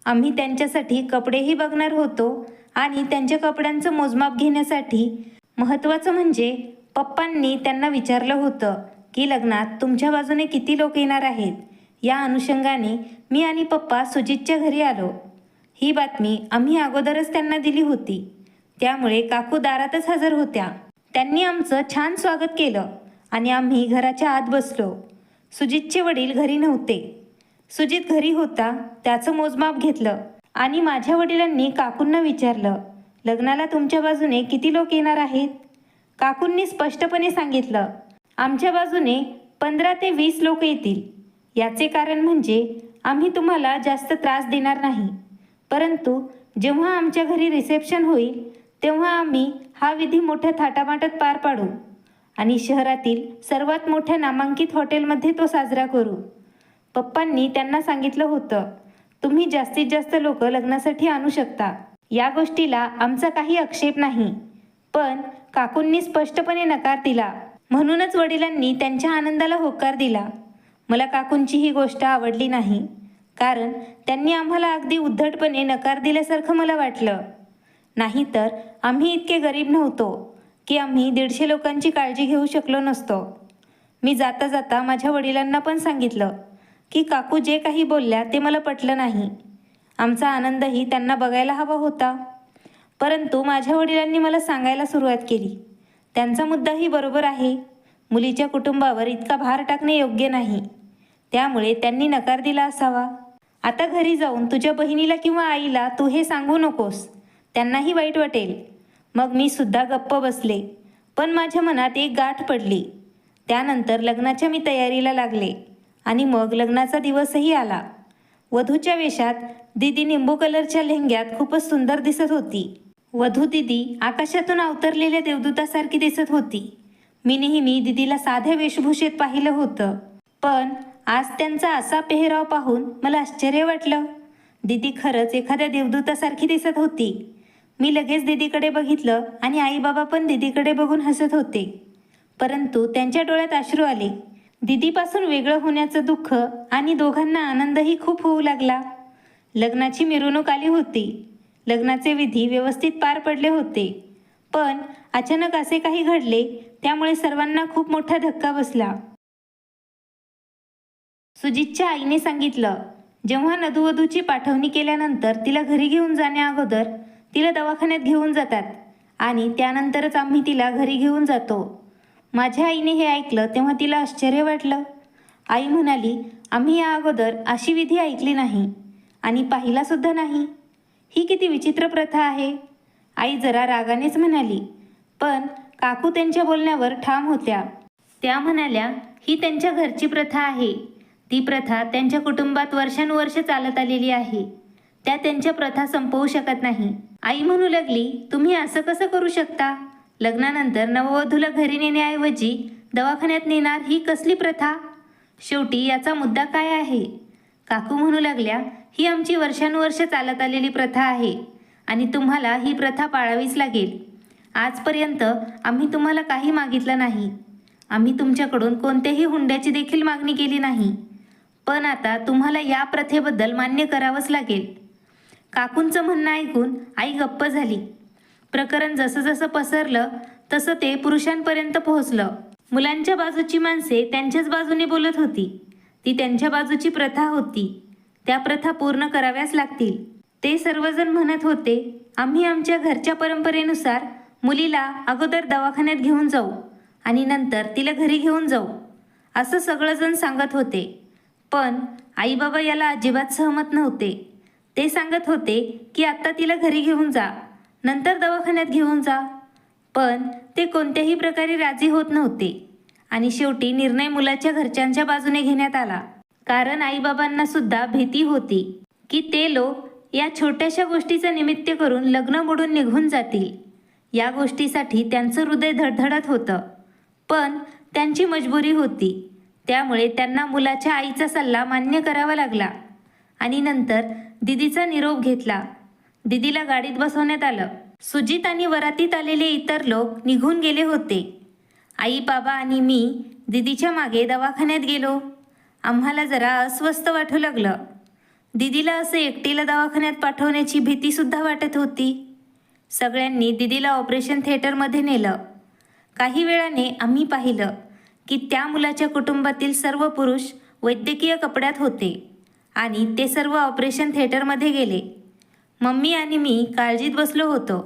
[SPEAKER 1] आम्ही त्यांच्यासाठी कपडेही बघणार होतो आणि त्यांच्या कपड्यांचं मोजमाप घेण्यासाठी महत्त्वाचं म्हणजे पप्पांनी त्यांना विचारलं होतं की लग्नात तुमच्या बाजूने किती लोक येणार आहेत. या अनुषंगाने मी आणि पप्पा सुजितच्या घरी आलो. ही बातमी आम्ही अगोदरच त्यांना दिली होती, त्यामुळे काकू दारातच हजर होत्या. त्यांनी आमचं छान स्वागत केलं आणि आम्ही घराच्या आत बसलो. सुजितचे वडील घरी नव्हते. सुजित घरी होता, त्याचं मोजमाप घेतलं आणि माझ्या वडिलांनी काकूंना विचारलं, लग्नाला तुमच्या बाजूने किती लोक येणार आहेत. काकूंनी स्पष्टपणे सांगितलं, आमच्या बाजूने 15 ते 20 लोक येतील. याचे कारण म्हणजे आम्ही तुम्हाला जास्त त्रास देणार नाही, परंतु जेव्हा आमच्या घरी रिसेप्शन होईल तेव्हा आम्ही हा विधी मोठ्या थाटामाटात पार पाडू आणि शहरातील सर्वात मोठ्या नामांकित हॉटेलमध्ये तो साजरा करू. पप्पांनी त्यांना सांगितलं होतं, तुम्ही जास्तीत जास्त लोक लग्नासाठी आणू शकता. या गोष्टीला आमचा काही आक्षेप नाही, पण काकूंनी स्पष्टपणे नकार दिला. म्हणूनच वडिलांनी त्यांच्या आनंदाला होकार दिला. मला काकूंची ही गोष्ट आवडली नाही, कारण त्यांनी आम्हाला अगदी उद्धटपणे नकार दिल्यासारखं मला वाटलं. नाहीतर आम्ही इतके गरीब नव्हतो की आम्ही 150 लोकांची काळजी घेऊ शकलो नसतो. मी जाता जाता माझ्या वडिलांना पण सांगितलं की काकू जे काही बोलल्या ते मला पटलं नाही. आमचा आनंदही त्यांना बघायला हवा होता. परंतु माझ्या वडिलांनी मला सांगायला सुरुवात केली, त्यांचा मुद्दाही बरोबर आहे. मुलीच्या कुटुंबावर इतका भार टाकणे योग्य नाही, त्यामुळे त्यांनी नकार दिला असावा. आता घरी जाऊन तुझ्या बहिणीला किंवा आईला तू हे सांगू नकोस, त्यांनाही वाईट वाटेल. मग मी सुद्धा गप्प बसले. पण माझ्या मनात एक गाठ पडली. त्यानंतर लग्नाच्या मी तयारीला लागले आणि मग लग्नाचा दिवसही आला. वधूच्या वेशात दीदी निंबू कलरच्या लेहंग्यात खूपच सुंदर दिसत होती. वधू दीदी आकाशातून अवतरलेल्या देवदूतासारखी दिसत होती. मी नेहमी दीदीला साध्या वेशभूषेत पाहिलं होतं, पण आज त्यांचा असा पेहराव पाहून मला आश्चर्य वाटलं. दीदी खरंच एखाद्या देवदूतासारखी दिसत होती. मी लगेच दीदीकडे बघितलं आणि आई बाबा पण दीदीकडे बघून हसत होते, परंतु त्यांच्या डोळ्यात अश्रू आले. दीदीपासून वेगळं होण्याचं दुःख आणि दोघांना आनंदही खूप होऊ लागला. लग्नाची मिरवणूक आली होती. लग्नाचे विधी व्यवस्थित पार पडले होते, पण अचानक असे काही घडले त्यामुळे सर्वांना खूप मोठा धक्का बसला. सुजितच्या आईने सांगितलं, जेव्हा नदूवधूची पाठवणी केल्यानंतर तिला घरी घेऊन जाण्या तिला दवाखान्यात घेऊन जातात आणि त्यानंतरच आम्ही तिला घरी घेऊन जातो. माझ्या आईने हे ऐकलं तेव्हा तिला आश्चर्य वाटलं. आई म्हणाली, आम्ही या अगोदर अशी विधी ऐकली नाही आणि पाहिलासुद्धा नाही. ही किती विचित्र प्रथा आहे. आई जरा रागानेच म्हणाली, पण काकू त्यांच्या बोलण्यावर ठाम होत्या. त्या म्हणाल्या, ही त्यांच्या घरची प्रथा आहे. ती प्रथा त्यांच्या कुटुंबात वर्षानुवर्ष चालत आलेली आहे. त्या त्यांच्या प्रथा संपवू शकत नाही. आई म्हणू लागली, तुम्ही असं कसं करू शकता? लग्नानंतर नववधूला घरी नेण्याऐवजी दवाखान्यात नेणार ही कसली प्रथा? शेवटी याचा मुद्दा काय आहे? काकू म्हणू लागल्या, ही आमची वर्षानुवर्ष चालत आलेली प्रथा आहे आणि तुम्हाला ही प्रथा पाळावीच लागेल. आजपर्यंत आम्ही तुम्हाला काही मागितलं नाही. आम्ही तुमच्याकडून कोणत्याही हुंड्याची देखील मागणी केली नाही, पण आता तुम्हाला या प्रथेबद्दल मान्य करावंच लागेल. काकूंचं म्हणणं ऐकून आई गप्प झाली. प्रकरण जसं जसं पसरलं तसं ते पुरुषांपर्यंत पोहोचलं. मुलांच्या बाजूची माणसे त्यांच्याच बाजूने बोलत होती. ती त्यांच्या बाजूची प्रथा होती. त्या प्रथा पूर्ण कराव्याच लागतील. ते सर्वजण म्हणत होते, आम्ही आमच्या घरच्या परंपरेनुसार मुलीला अगोदर दवाखान्यात घेऊन जाऊ आणि नंतर तिला घरी घेऊन जाऊ, असं सगळंजण सांगत होते. पण आई बाबा याला अजिबात सहमत नव्हते. ते सांगत होते की आत्ता तिला घरी घेऊन जा, नंतर दवाखान्यात घेऊन जा. पण ते कोणत्याही प्रकारे राजी होत नव्हते आणि शेवटी निर्णय मुलाच्या घरच्यांच्या बाजूने घेण्यात आला. कारण आईबाबांना सुद्धा भीती होती की ते लोक या छोट्याशा गोष्टीचं निमित्त करून लग्न मोडून निघून जातील. या गोष्टीसाठी त्यांचं हृदय धडधडत होतं, पण त्यांची मजबुरी होती. त्यामुळे त्यांना मुलाच्या आईचा सल्ला मान्य करावा लागला आणि नंतर दिदीचा निरोप घेतला. दिदीला गाडीत बसवण्यात आलं. सुजित आणि वरातीत आलेले इतर लोक निघून गेले होते. आई बाबा आणि मी दिदीच्या मागे दवाखान्यात गेलो. आम्हाला जरा अस्वस्थ वाटू लागलं. दिदीला असं एकटीला दवाखान्यात पाठवण्याची भीतीसुद्धा वाटत होती. सगळ्यांनी दिदीला ऑपरेशन थिएटरमध्ये नेलं. काही वेळाने आम्ही पाहिलं की त्या मुलाच्या कुटुंबातील सर्व पुरुष वैद्यकीय कपड्यात होते आणि ते सर्व ऑपरेशन थिएटरमध्ये गेले. मम्मी आणि मी काळजीत बसलो होतो.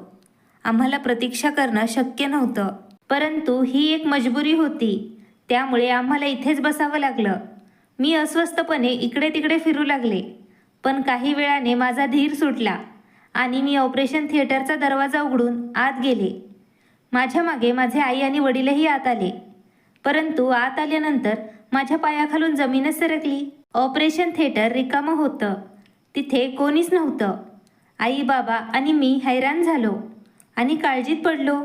[SPEAKER 1] आम्हाला प्रतीक्षा करणं शक्य नव्हतं, परंतु ही एक मजबुरी होती. त्यामुळे आम्हाला इथेच बसावं लागलं. मी अस्वस्थपणे इकडे तिकडे फिरू लागले, पण काही वेळाने माझा धीर सुटला आणि मी ऑपरेशन थिएटरचा दरवाजा उघडून आत गेले. माझ्या मागे माझे आई आणि वडीलही आत आले, परंतु आत आल्यानंतर माझ्या पायाखालून जमीनच सरकली. ऑपरेशन थिएटर रिकामं होतं. तिथे कोणीच नव्हतं. आई बाबा आणि मी हैराण झालो आणि काळजीत पडलो.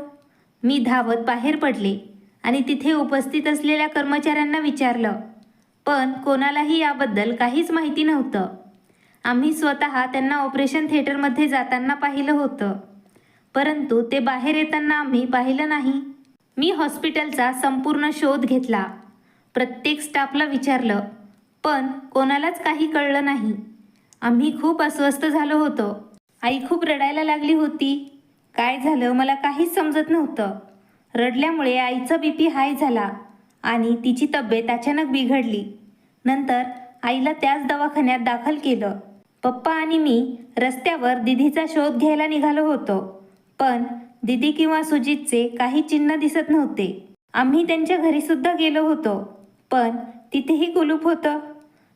[SPEAKER 1] मी धावत बाहेर पडले आणि तिथे उपस्थित असलेल्या कर्मचाऱ्यांना विचारलं, पण कोणालाही याबद्दल काहीच माहिती नव्हतं. आम्ही स्वतः त्यांना ऑपरेशन थिएटरमध्ये जाताना पाहिलं होतं, परंतु ते बाहेर येताना आम्ही पाहिलं नाही. मी हॉस्पिटलचा संपूर्ण शोध घेतला. प्रत्येक स्टाफला विचारलं, पण कोणालाच काही कळलं नाही. आम्ही खूप अस्वस्थ झालो होतो. आई खूप रडायला लागली होती. काय झालं मला काहीच समजत नव्हतं. रडल्यामुळे आईचा BP हाय झाला आणि तिची तब्येत अचानक बिघडली. नंतर आईला त्याच दवाखान्यात दाखल केलं. पप्पा आणि मी रस्त्यावर दिदीचा शोध घ्यायला निघालो होतो, पण दिदी किंवा सुजितचे काही चिन्ह दिसत नव्हते. आम्ही त्यांच्या घरीसुद्धा गेलो होतो, पण तिथेही कुलूप होतं.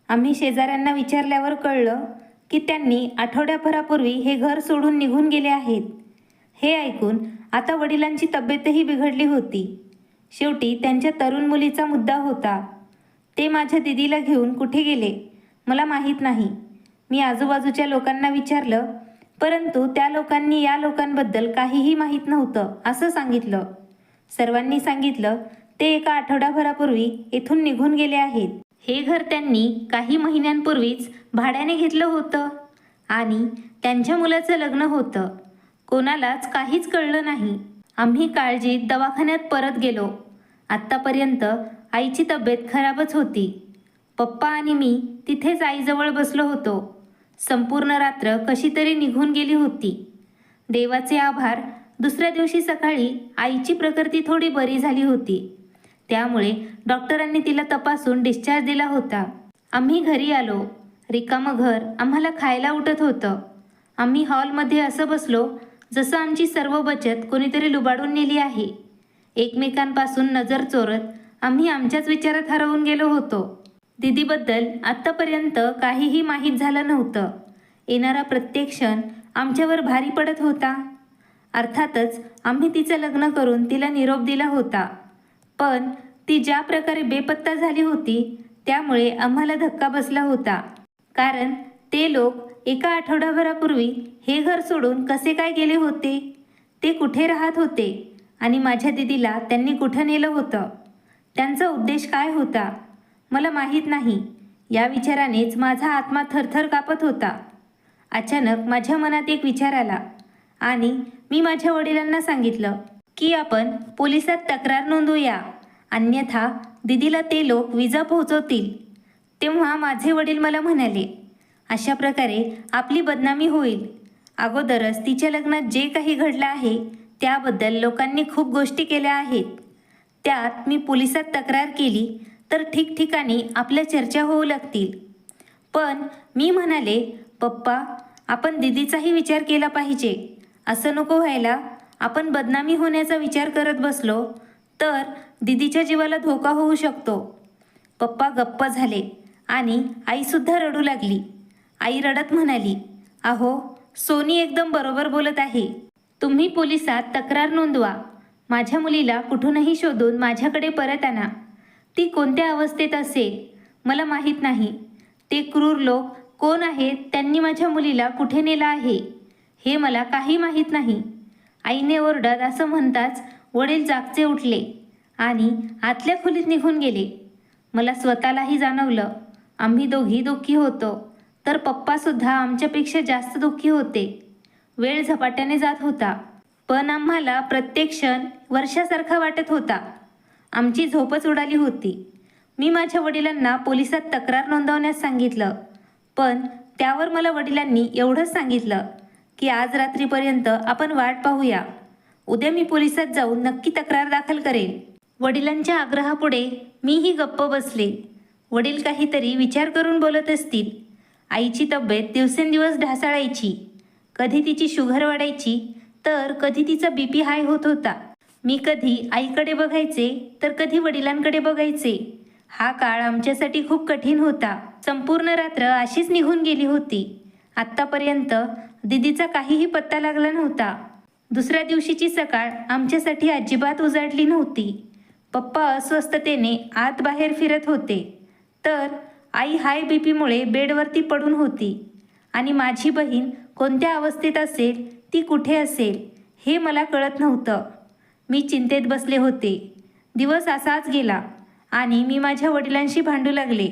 [SPEAKER 1] आम्ही शेजाऱ्यांना विचारल्यावर कळलं की त्यांनी आठवड्याभरापूर्वी हे घर सोडून निघून गेले आहेत. हे ऐकून आता वडिलांची तब्येतही बिघडली होती. शेवटी त्यांच्या तरुण मुलीचा मुद्दा होता. ते माझ्या दिदीला घेऊन कुठे गेले मला माहीत नाही. मी आजूबाजूच्या लोकांना विचारलं, परंतु त्या लोकांनी या लोकांबद्दल काहीही माहीत नव्हतं असं सांगितलं. सर्वांनी सांगितलं ते एका आठवडाभरापूर्वी येथून निघून गेले आहेत. हे घर त्यांनी काही महिन्यांपूर्वीच भाड्याने घेतलं होतं आणि त्यांच्या मुलाचं लग्न होतं. कोणालाच काहीच कळलं नाही. आम्ही काळजीत दवाखान्यात परत गेलो. आत्तापर्यंत आईची तब्येत खराबच होती. पप्पा आणि मी तिथेच आईजवळ बसलो होतो. संपूर्ण रात्र कशी तरी निघून गेली होती. देवाचे आभार, दुसऱ्या दिवशी सकाळी आईची प्रकृती थोडी बरी झाली होती. त्यामुळे डॉक्टरांनी तिला तपासून डिस्चार्ज दिला होता. आम्ही घरी आलो. रिकामं घर आम्हाला खायला उठत होतं. आम्ही हॉलमध्ये असं बसलो जसं आमची सर्व बचत कोणीतरी लुबाडून नेली आहे. एकमेकांपासून नजर चोरत आम्ही आमच्याच विचारात हरवून गेलो होतो. दीदीबद्दल आत्तापर्यंत काहीही माहीत झालं नव्हतं. येणारा प्रत्येक क्षण आमच्यावर भारी पडत होता. अर्थातच आम्ही तिचं लग्न करून तिला निरोप दिला होता, पण ती ज्या प्रकारे बेपत्ता झाली होती त्यामुळे आम्हाला धक्का बसला होता. कारण ते लोक एका आठवडाभरापूर्वी हे घर सोडून कसे काय गेले होते, ते कुठे राहत होते आणि माझ्या दिदीला त्यांनी कुठं नेलं होतं, त्यांचा उद्देश काय होता मला माहीत नाही. या विचारानेच माझा आत्मा थरथर कापत होता. अचानक माझ्या मनात एक विचार आला आणि मी माझ्या वडिलांना सांगितलं की आपण पोलिसात तक्रार नोंदवूया, अन्यथा दिदीला ते लोक विजा पोहोचवतील. तेव्हा माझे वडील मला म्हणाले, अशा प्रकारे आपली बदनामी होईल. अगोदरच तिच्या लग्नात जे काही घडलं आहे त्याबद्दल लोकांनी खूप गोष्टी केल्या आहेत. त्यात मी पोलिसात तक्रार केली तर ठिकठिकाणी आपल्या चर्चा होऊ लागतील. पण मी म्हणाले, पप्पा आपण दिदीचाही विचार केला पाहिजे. असं नको व्हायला. आपण बदनामी होण्याचा विचार करत बसलो तर दिदीच्या जीवाला धोका होऊ शकतो. पप्पा गप्प झाले आणि आईसुद्धा रडू लागली. आई रडत म्हणाली, अहो सोनी एकदम बरोबर बोलत आहे. तुम्ही पोलिसात तक्रार नोंदवा. माझ्या मुलीला कुठूनही शोधून माझ्याकडे परत आणा. ती कोणत्या अवस्थेत असेल मला माहीत नाही. ते क्रूर लोक कोण आहेत, त्यांनी माझ्या मुलीला कुठे नेलं आहे हे मला काही माहीत नाही. आईने ओरडत असं म्हणताच वडील जागचे उठले आणि आतल्या खोलीत निघून गेले. मला स्वतःलाही जाणवलं आम्ही दोघी दुःखी होतो, तर पप्पासुद्धा आमच्यापेक्षा जास्त दुःखी होते. वेळ झपाट्याने जात होता, पण आम्हाला प्रत्येक क्षण वर्षासारखा वाटत होता. आमची झोपच उडाली होती. मी माझ्या वडिलांना पोलिसात तक्रार नोंदवण्यास सांगितलं, पण त्यावर मला वडिलांनी एवढंच सांगितलं की आज रात्रीपर्यंत आपण वाट पाहूया. उद्या मी पोलिसात जाऊन नक्की तक्रार दाखल करेल. वडिलांच्या आग्रहापुढे मीही गप्प बसले. वडील काहीतरी विचार करून बोलत असतील. आईची तब्येत दिवसेंदिवस ढासळायची. कधी तिची शुगर वाढायची तर कधी तिचा BP हाय होत होता. मी कधी आईकडे बघायचे तर कधी वडिलांकडे बघायचे. हा काळ आमच्यासाठी खूप कठीण होता. संपूर्ण रात्र अशीच निघून गेली होती. आत्तापर्यंत दिदीचा काहीही पत्ता लागला नव्हता. दुसऱ्या दिवशीची सकाळ आमच्यासाठी अजिबात उजाडली नव्हती. पप्पा अस्वस्थतेने आत बाहेर फिरत होते, तर आई हाय BPमुळे बेडवरती पडून होती आणि माझी बहीण कोणत्या अवस्थेत असेल, ती कुठे असेल हे मला कळत नव्हतं. मी चिंतेत बसले होते. दिवस असाच गेला आणि मी माझ्या वडिलांशी भांडू लागले.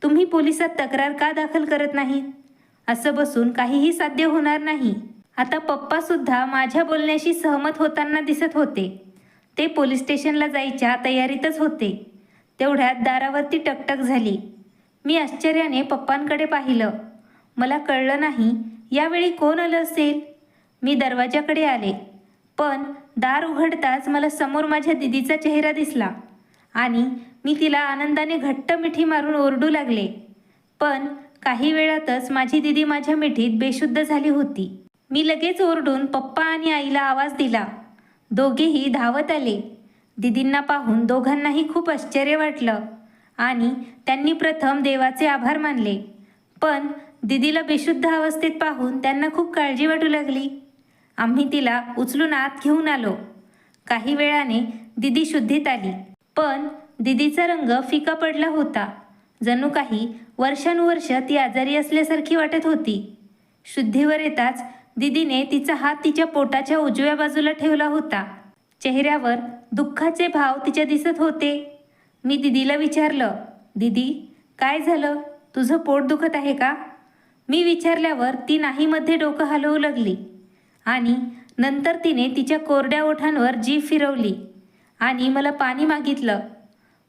[SPEAKER 1] तुम्ही पोलिसात तक्रार का दाखल करत नाही? असं बसून काहीही साध्य होणार नाही. आता पप्पासुद्धा माझ्या बोलण्याशी सहमत होताना दिसत होते. ते पोलीस स्टेशनला जायच्या तयारीतच होते. तेवढ्यात दारावरती टकटक झाली. मी आश्चर्याने पप्पांकडे पाहिलं. मला कळलं नाही यावेळी कोण आलं असेल. मी दरवाजाकडे आले, पण दार उघडताच मला समोर माझ्या दिदीचा चेहरा दिसला आणि मी तिला आनंदाने घट्ट मिठी मारून ओरडू लागले. पण काही वेळातच माझी दिदी माझ्या मिठीत बेशुद्ध झाली होती. मी लगेच ओरडून पप्पा आणि आईला आवाज दिला. दोघेही धावत आले. दिदींना पाहून दोघांनाही खूप आश्चर्य वाटलं आणि त्यांनी प्रथम देवाचे आभार मानले. पण दिदीला बेशुद्ध अवस्थेत पाहून त्यांना खूप काळजी वाटू लागली. आम्ही तिला उचलून आत घेऊन आलो. काही वेळाने दिदी शुद्धीत आली, पण दिदीचा रंग फिका पडला होता. जणू काही वर्षानुवर्ष ती आजारी असल्यासारखी वाटत होती. शुद्धीवर येताच दिदीने तिचा हात तिच्या पोटाच्या उजव्या बाजूला ठेवला होता. चेहऱ्यावर दुःखाचे भाव तिच्या दिसत होते. मी दिदीला विचारलं, "दीदी, काय झालं? तुझं पोट दुखत आहे का?" मी विचारल्यावर ती नाहीमध्ये डोकं हलवू लागली आणि नंतर तिने तिच्या कोरड्या ओठांवर जीभ फिरवली आणि मला पाणी मागितलं.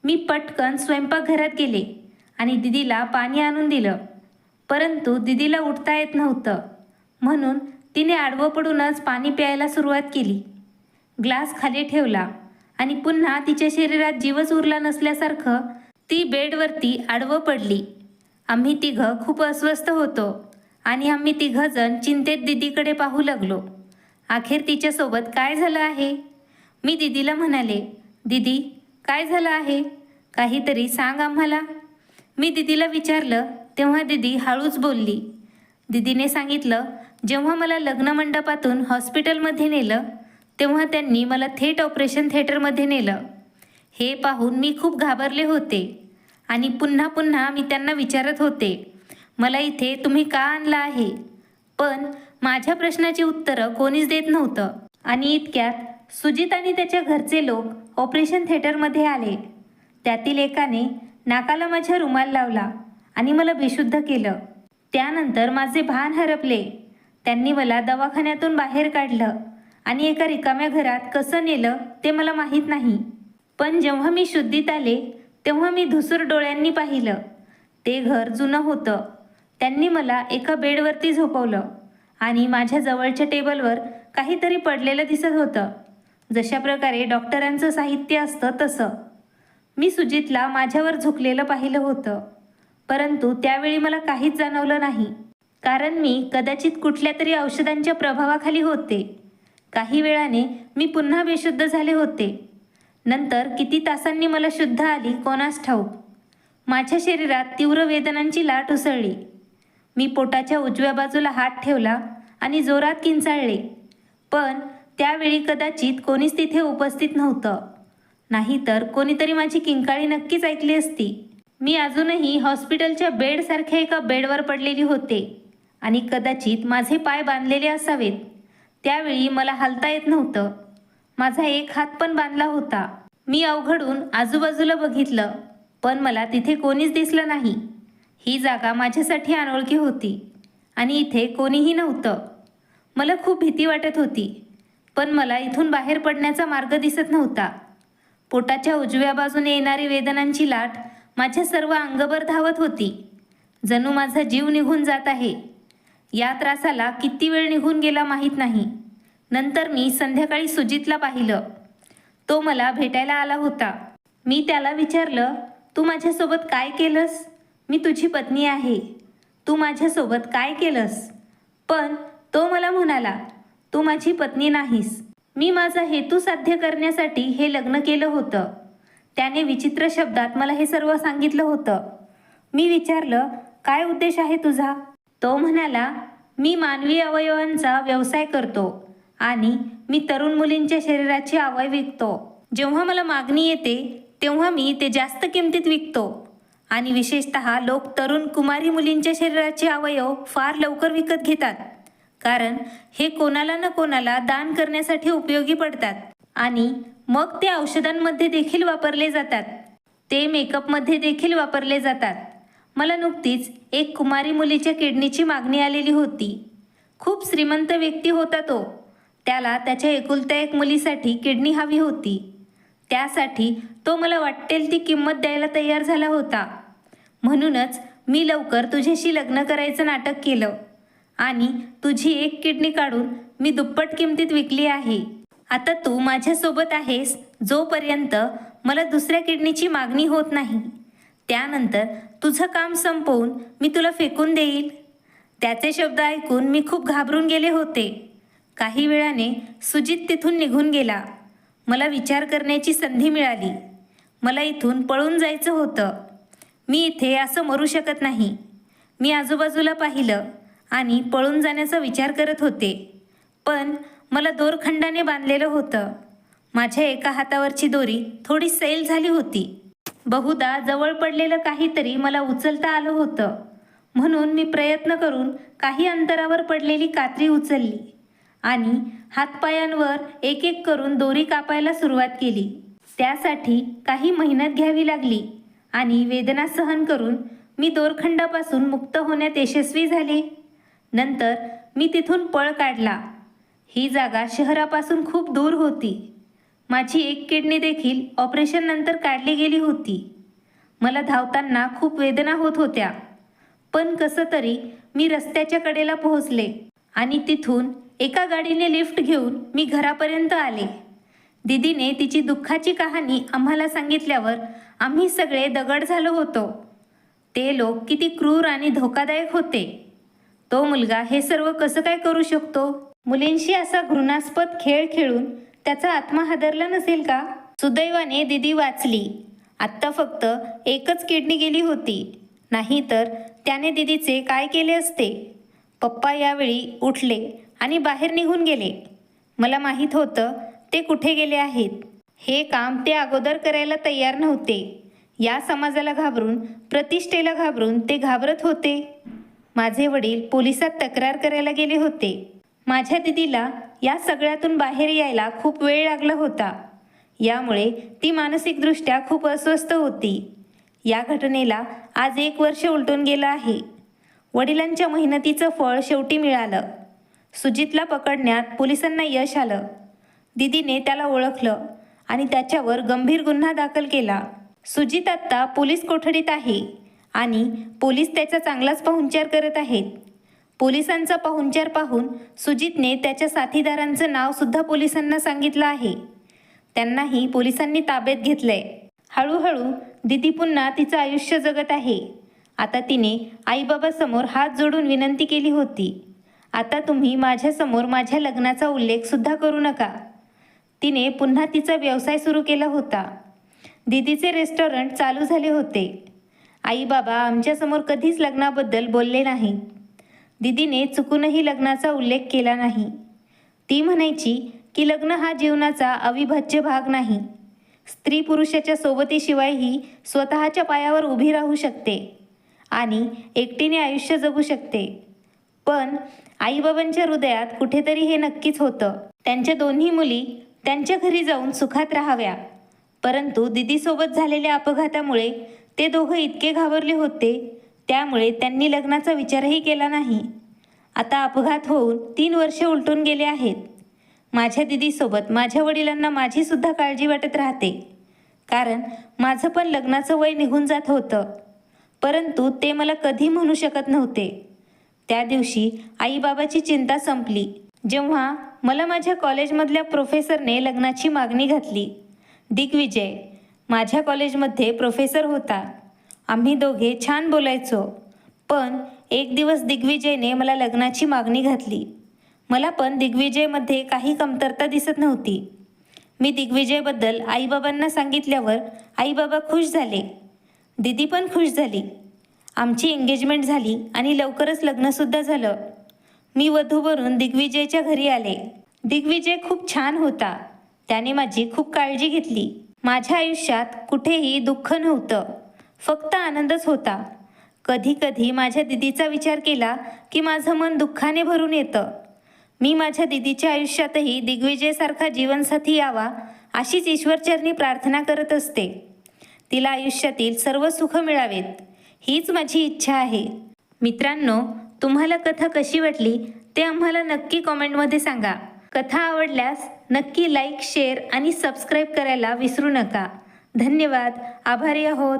[SPEAKER 1] मी पटकन स्वयंपाकघरात गेले आणि दिदीला पाणी आणून दिलं. परंतु दिदीला उठता येत नव्हतं, म्हणून तिने आडवं पडूनच पाणी प्यायला सुरुवात केली. ग्लास खाली ठेवला आणि पुन्हा तिच्या शरीरात जीवच उरला नसल्यासारखं ती बेडवरती आडवं पडली. आम्ही तिघं खूप अस्वस्थ होतो आणि आम्ही तिघंजण चिंतेत दिदीकडे पाहू लागलो. अखेर तिच्यासोबत काय झालं आहे? मी दिदीला म्हणाले, "दीदी, काय झालं आहे? काहीतरी सांग आम्हाला." मी दिदीला विचारलं तेव्हा दिदी हळूच बोलली. दिदीने सांगितलं, "जेव्हा मला लग्नमंडपातून हॉस्पिटलमध्ये नेलं तेव्हा त्यांनी मला थेट ऑपरेशन थिएटरमध्ये नेलं. हे पाहून मी खूप घाबरले होते आणि पुन्हा पुन्हा मी त्यांना विचारत होते, मला इथे तुम्ही का आणलं आहे? पण माझ्या प्रश्नाची उत्तरं कोणीच देत नव्हतं. आणि इतक्यात सुजित आणि त्याच्या घरचे लोक ऑपरेशन थिएटरमध्ये आले. त्यातील एकाने नाकाला माझ्या रुमाल लावला आणि मला बेशुद्ध केलं. त्यानंतर माझे भान हरपले. त्यांनी मला दवाखान्यातून बाहेर काढलं आणि एका रिकाम्या घरात कसं नेलं ते मला माहीत नाही. पण जेव्हा मी शुद्धीत आले तेव्हा मी धुसूर डोळ्यांनी पाहिलं. ते घर जुनं होतं. त्यांनी मला एका बेडवरती झोपवलं आणि माझ्या जवळच्या टेबलवर काहीतरी पडलेलं दिसत होतं, जशा प्रकारे डॉक्टरांचं साहित्य असतं तसं. मी सुजितला माझ्यावर झुकलेलं पाहिलं होतं, परंतु त्यावेळी मला काहीच जाणवलं नाही, कारण मी कदाचित कुठल्या तरी औषधांच्या प्रभावाखाली होते. काही वेळाने मी पुन्हा बेशुद्ध झाले होते. नंतर किती तासांनी मला शुद्ध आली कोणास ठाऊक. माझ्या शरीरात तीव्र वेदनांची लाट उसळली. मी पोटाच्या उजव्या बाजूला हात ठेवला आणि जोरात किंचाळले, पण त्यावेळी कदाचित कोणीच तिथे उपस्थित नव्हतं. नाहीतर कोणीतरी माझी किंकाळी नक्कीच ऐकली असती. मी अजूनही हॉस्पिटलच्या बेडसारख्या एका बेडवर पडलेली होते आणि कदाचित माझे पाय बांधलेले असावेत. त्यावेळी मला हालता येत नव्हतं. माझा एक हात पण बांधला होता. मी अवघडून आजूबाजूला बघितलं, पण मला तिथे कोणीच दिसलं नाही. ही जागा माझ्यासाठी अनोळखी होती आणि इथे कोणीही नव्हतं. मला खूप भीती वाटत होती, पण मला इथून बाहेर पडण्याचा मार्ग दिसत नव्हता. पोटाच्या उजव्या बाजूने येणारी वेदनांची लाट माझ्या सर्व अंगभर धावत होती. जणू माझा जीव निघून जात आहे. या त्रासाला किती वेळ निघून गेला माहीत नाही. नंतर मी संध्याकाळी सुजितला पाहिलं. तो मला भेटायला आला होता. मी त्याला विचारलं, "तू माझ्यासोबत काय केलंस? मी तुझी पत्नी आहे. तू माझ्यासोबत काय केलंस?" पण तो मला म्हणाला, "तू माझी पत्नी नाहीस. मी माझा हेतू साध्य करण्यासाठी हे लग्न केलं होतं." त्याने विचित्र शब्दात मला हे सर्व सांगितलं होतं. मी विचारलं, "काय उद्देश आहे तुझा?" तो म्हणाला, "मी मानवी अवयवांचा व्यवसाय करतो आणि मी तरुण मुलींच्या शरीराचे अवयव विकतो. जेव्हा मला मागणी येते तेव्हा मी ते जास्त किमतीत विकतो आणि विशेषतः लोक तरुण कुमारी मुलींच्या शरीराचे अवयव फार लवकर विकत घेतात, कारण हे कोणाला ना कोणाला दान करण्यासाठी उपयोगी पडतात आणि मग ते औषधांमध्ये देखील वापरले जातात. ते मेकअपमध्ये देखील वापरले जातात. मला नुकतीच एक कुमारी मुलीच्या किडनीची मागणी आलेली होती. खूप श्रीमंत व्यक्ती होता तो. त्याला त्याच्या एकुलत्या एक मुलीसाठी किडनी हवी होती. त्यासाठी तो मला वाटेल ती किंमत द्यायला तयार झाला होता. म्हणूनच मी लवकर तुझ्याशी लग्न करायचं नाटक केलं आणि तुझी एक किडनी काढून मी दुप्पट किमतीत विकली आहे. आता तू माझ्यासोबत आहेस जोपर्यंत मला दुसऱ्या किडनीची मागणी होत नाही. त्यानंतर तुझं काम संपवून मी तुला फेकून देईल." त्याचे शब्द ऐकून मी खूप घाबरून गेले होते. काही वेळाने सुजित तिथून निघून गेला. मला विचार करण्याची संधी मिळाली. मला इथून पळून जायचं होतं. मी इथे असं मरू शकत नाही. मी आजूबाजूला पाहिलं आणि पळून जाण्याचा विचार करत होते, पण मला दोरखंडाने बांधलेलं होतं. माझ्या एका हातावरची दोरी थोडी सैल झाली होती. बहुधा जवळ पडलेलं काहीतरी मला उचलता आलं होतं, म्हणून मी प्रयत्न करून काही अंतरावर पडलेली कात्री उचलली आणि हातपायांवर एक एक करून दोरी कापायला सुरुवात केली. त्यासाठी काही मेहनत घ्यावी लागली आणि वेदना सहन करून मी दोरखंडापासून मुक्त होण्यात यशस्वी झाले. नंतर मी तिथून पळ काढला. ही जागा शहरापासून खूप दूर होती. माझी एक किडनी देखील ऑपरेशन नंतर काढली गेली होती. मला धावताना खूप वेदना होत होत्या, पण कसं तरी मी रस्त्याच्या कडेला पोहोचले आणि तिथून एका गाडीने लिफ्ट घेऊन मी घरापर्यंत आले. दीदीने तिची दुःखाची कहाणी आम्हाला सांगितल्यावर आम्ही सगळे दगड झालो होतो. ते लोक किती क्रूर आणि धोकादायक होते. तो मुलगा हे सर्व कसं काय करू शकतो? मुलींशी असा घृणास्पद खेळ खेळून त्याचा आत्मा हादरला नसेल का? सुदैवाने दीदी वाचली. आत्ता फक्त एकच किडनी गेली होती, नाहीतर त्याने दीदीचे काय केले असते? पप्पा यावेळी उठले आणि बाहेर निघून गेले. मला माहीत होतं ते कुठे गेले आहेत. हे काम ते अगोदर करायला तयार नव्हते. या समाजाला घाबरून, प्रतिष्ठेला घाबरून ते घाबरत होते. माझे वडील पोलिसात तक्रार करायला गेले होते. माझ्या दीदीला या सगळ्यातून बाहेर यायला खूप वेळ लागला होता. यामुळे ती मानसिकदृष्ट्या खूप अस्वस्थ होती. या घटनेला आज 1 वर्ष उलटून गेलं आहे. वडिलांच्या मेहनतीचं फळ शेवटी मिळालं. सुजितला पकडण्यात पोलिसांना यश आलं. दीदीने त्याला ओळखलं आणि त्याच्यावर गंभीर गुन्हा दाखल केला. सुजित आत्ता पोलीस कोठडीत आहे आणि पोलीस त्याचा चांगलाच पाहुणचार करत आहेत. पोलिसांचा पाहुणचार पाहून सुजितने त्याच्या साथीदारांचं नावसुद्धा पोलिसांना सांगितलं आहे. त्यांनाही पोलिसांनी ताब्यात घेतलंय. हळूहळू दीदी पुन्हा तिचं आयुष्य जगत आहे. आता तिने आईबाबासमोर हात जोडून विनंती केली होती, आता तुम्ही माझ्यासमोर माझ्या लग्नाचा उल्लेखसुद्धा करू नका. तिने पुन्हा तिचा व्यवसाय सुरू केला होता. दीदीचे रेस्टॉरंट चालू झाले होते. आई बाबा आमच्यासमोर कधीच लग्नाबद्दल बोलले नाहीत. दीदीने चुकूनही लग्नाचा उल्लेख केला नाही. ती म्हणायची की लग्न हा जीवनाचा अविभाज्य भाग नाही. स्त्री पुरुषाच्या सोबतीशिवायही स्वतःच्या पायावर उभी राहू शकते आणि एकटीने आयुष्य जगू शकते. पण आईबाबांच्या हृदयात कुठेतरी हे नक्कीच होतं. त्यांच्या दोन्ही मुली त्यांच्या घरी जाऊन सुखात राहाव्या. परंतु दीदीसोबत झालेल्या अपघातामुळे ते दोघं इतके घाबरले होते, त्यामुळे त्यांनी लग्नाचा विचारही केला नाही. आता अपघात होऊन 3 वर्षे उलटून गेले आहेत. माझ्या दीदीसोबत माझ्या वडिलांना माझीसुद्धा काळजी वाटत राहते, कारण माझं पण लग्नाचं वय निघून जात होतं. परंतु ते मला कधी म्हणू शकत नव्हते. त्या दिवशी आईबाबाची चिंता संपली जेव्हा मला माझ्या कॉलेजमधल्या प्रोफेसरने लग्नाची मागणी घातली. दिग्विजय माझ्या कॉलेजमध्ये प्रोफेसर होता. आम्ही दोघे छान बोलायचो. पण एक दिवस दिग्विजयने मला लग्नाची मागणी घातली. मला पण दिग्विजयमध्ये काही कमतरता दिसत नव्हती. मी दिग्विजयबद्दल आईबाबांना सांगितल्यावर आईबाबा खुश झाले. दीदी पण खुश झाली. आमची एंगेजमेंट झाली आणि लवकरच लग्नसुद्धा झालं. मी वधू बनून दिग्विजयच्या घरी आले. दिग्विजय खूप छान होता. त्याने माझी खूप काळजी घेतली. माझ्या आयुष्यात कुठेही दुःख नव्हतं, फक्त आनंदच होता. कधी कधी माझ्या दीदीचा विचार केला की माझं मन दुःखाने भरून येतं. मी माझ्या दीदीच्या आयुष्यातही दिग्विजयसारखा जीवनसाथी यावा अशीच ईश्वरचरणी प्रार्थना करत असते. तिला आयुष्यातील सर्व सुख मिळावेत हीच माझी इच्छा आहे. मित्रांनो, तुम्हाला कथा कशी वाटली ते आम्हाला नक्की कॉमेंटमध्ये सांगा. कथा आवडल्यास नक्की लाईक, शेअर आणि सबस्क्राईब करायला विसरू नका. धन्यवाद. आभारी आहोत.